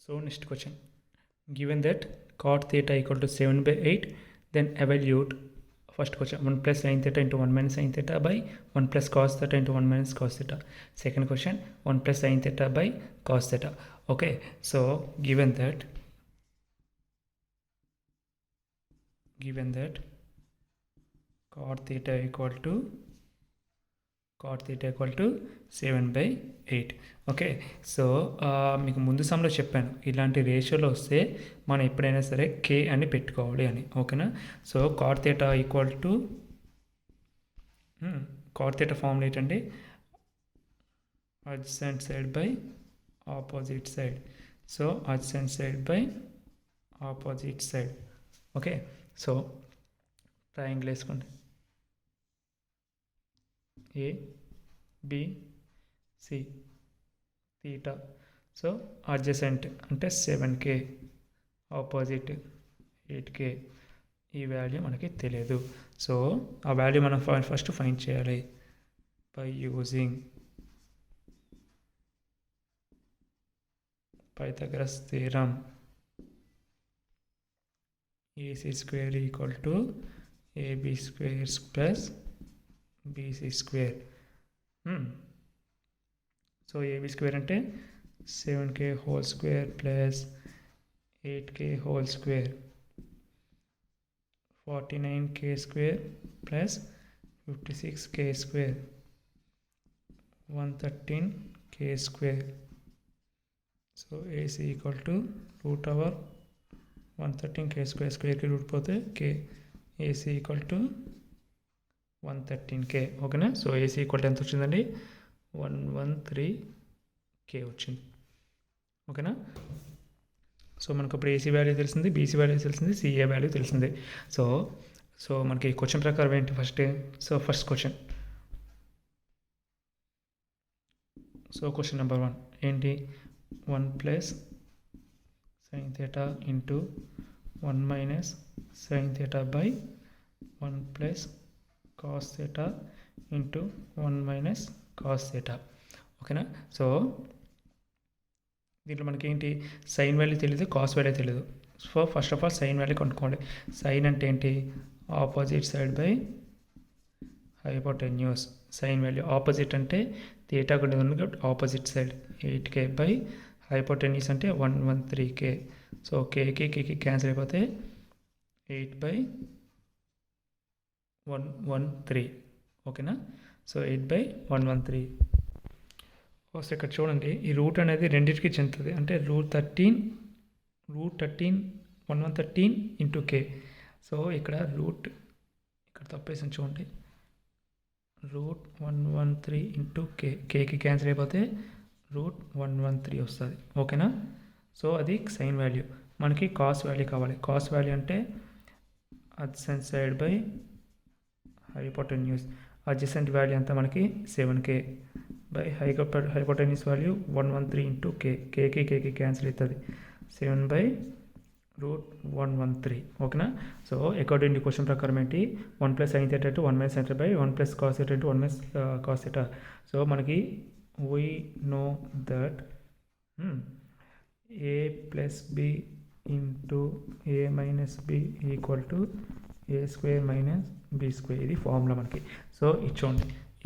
So next question. Given that cot theta equal to 7 by 8, then evaluate first question 1 plus sin theta into 1 minus sin theta by 1 plus cos theta into 1 minus cos theta. Second question 1 plus sin theta by cos theta. Okay, so given that cot theta equal to 7 by 8. Okay, so మీకు ముందు సమ్లో చెప్పాను ఇలాంటి రేషియోలో వస్తే మనం ఎప్పుడైనా సరే కే అని పెట్టుకోవాలి అని. ఓకేనా, so cot theta equal to cot theta formula ఏంటంటే adjacent side by opposite side. So adjacent side by opposite side. Okay, so triangle వేసుకోండి. A B C theta. So adjacent అంటే 7K, ఆపోజిట్ 8K. ఈ value మనకి తెలియదు. So ఆ value మనం first find చేయాలి by using Pythagoras theorem. AC square equal to AB square plus BC square. So AB square అంటే 7K whole square plus 8K whole square, 49K square plus 56K square, 113K square. So AC equal to root over 113K square. స్క్వేర్కి root పోతే K. AC equal to 113K. ఓకేనా, so AC equal to ఎంత వచ్చిందండి? 113K వచ్చింది. ఓకేనా, so మనకు ఇప్పుడు AC value తెలిసింది, BC వాల్యూ తెలిసింది, CA వాల్యూ తెలిసింది. సో మనకి క్వశ్చన్ ప్రకారం ఏంటి first? So first question, so question number 1 ఏంటి? 1 plus sine theta into 1 minus sine theta by 1 plus cos theta into 1 minus cos theta. ఓకేనా, సో దీంట్లో మనకి ఏంటి? సైన్ వాల్యూ తెలియదు, కాస్ వాల్యూ తెలియదు. So first of all sign value కనుక్కోండి. Sign అంటే ఏంటి? Opposite side by hypotenuse. Sign value opposite అంటే థీటా కూడా ఉంది కాబట్టి opposite side 8K by hypotenuse అంటే 113K. సో కేకి క్యాన్సిల్ అయిపోతే 8/113. ఓకేనా, సో 8/113. ఫస్ట్ ఇక్కడ చూడండి, ఈ రూట్ అనేది రెండింటికి చెందుతుంది. అంటే రూట్ 13 113 ఇంటూ K. సో ఇక్కడ రూట్ ఇక్కడ తప్పేసాను చూడండి, రూట్ 113 ఇంటూ కేకి క్యాన్సిల్ అయిపోతే రూట్ 113 వస్తుంది. ఓకేనా, సో అది సైన్ వాల్యూ. మనకి కాస్ వాల్యూ కావాలి. కాస్ వాల్యూ అంటే adjacent side by hypotenuse. Adjacent value అంతా మనకి 7K by hypotenuse value 113 into కేకి క్యాన్సిల్ అవుతుంది 7/113. ఓకేనా, సో అకార్డింగ్ టు క్వశ్చన్ ప్రకారం ఏంటి? 1 plus sine theta to 1 minus sine theta by 1 plus cos theta to 1 minus cos theta. So మనకి we know that a plus b into a minus b equal to a square minus b square. ఇది formula మనకి. So ఇచ్చోండి,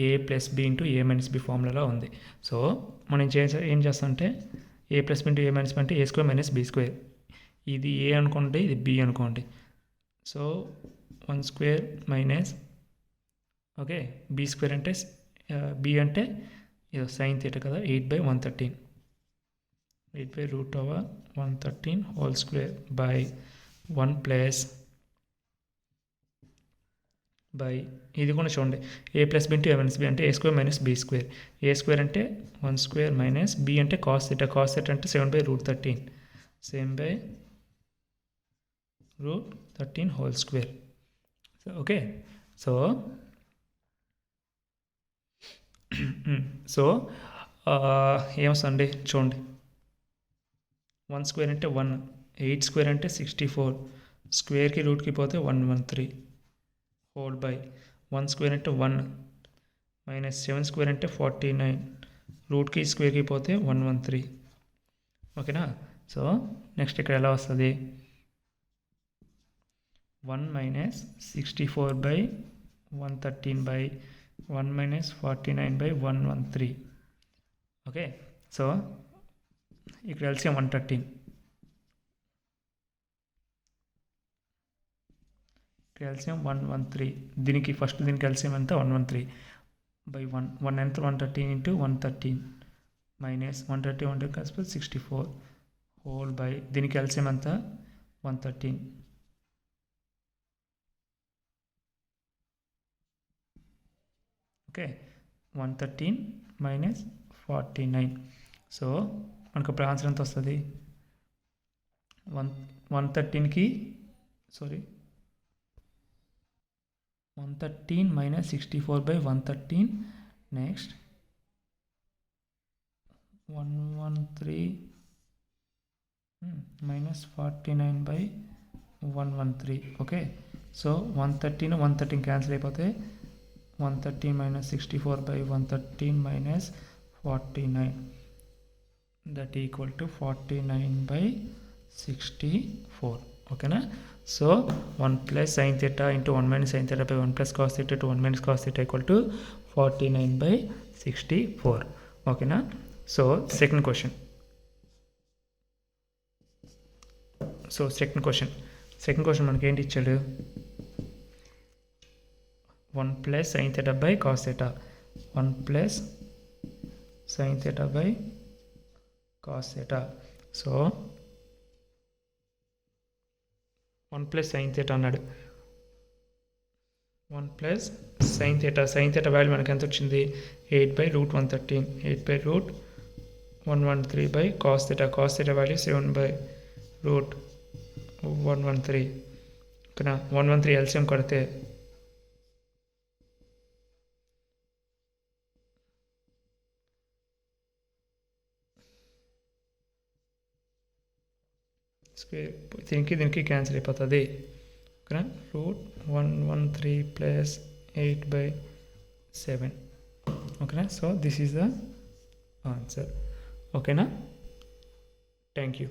a plus b into a minus b ఫార్ములాలో ఉంది. So మనం ఏం చేస్తామంటే a plus b into a minus b అంటే a square minus b square. ఇది a అనుకోండి, ఇది b అనుకోండి. So 1 square minus okay b square అంటే b అంటే ఇది సైన్ థీటా కదా, 8/113, 8/√113 whole square by 1 plus by ఇది కూడా చూడండి, a plus b into a minus b అంటే a square minus b square. a square అంటే 1 స్క్వేర్ మైనస్ b అంటే కాస్ థీటా. కాస్ థీటా అంటే 7/√13, 7/√13 హోల్ స్క్వేర్. ఓకే, సో ఏమొస్తుందండి చూడండి, 1 square అంటే 1, 8 square అంటే 64, స్క్వేర్కి రూట్కి పోతే 113 హోల్ బై 1 స్క్వేర్ అంటే 1 మైనస్ 7 స్క్వేర్ అంటే 49, రూట్కి స్క్వేర్కి పోతే 113. ఓకేనా, సో నెక్స్ట్ ఇక్కడ ఎలా వస్తుంది 1 minus 64 by 113 by 1 minus 49 by 113. Okay so ఇక్కడ ఎల్సిఎం 113, ఇక్కడ ఎల్సిఎం 113, దీనికి ఫస్ట్ దీనికి ఎల్సిఎం ఎంత 113 by 1 ఎంత 113 into 113 minus 130 1 కలిసి 64 whole by దీనికి ఎల్సిఎం ఎంత 113. Okay 113 minus 49. సో మనకు ఇప్పుడు ఆన్సర్ ఎంత వస్తుంది 113కి 113 minus 64 by 113. Next 113 minus 49 by 113. Okay so 113 cancel అయిపోతే 113 minus 64 by 113 minus 49, that equal to 49 by 64. ఓకేనా so 1 plus sin theta into 1 minus sin theta by 1 plus cos theta to 1 minus cos theta equal to 49 by 64. ఓకేనా so second question మనకి ఏంటి ఇచ్చాడు 1 plus sin theta by cos theta, 1 plus sin theta by cos theta. So 1 plus sin theta అన్నాడు, 1 plus sin theta value మనకి ఎంత వచ్చింది 8 by root 113, 8 by root 113 by cos theta value 7 by root 113. ఓకేనా 113 LCM కొడితే దీనికి cancel అయిపోతుంది. ఓకేనా route 113 plus 8 by 7. ఓకేనా so this is the answer. ఓకేనా థ్యాంక్ యూ.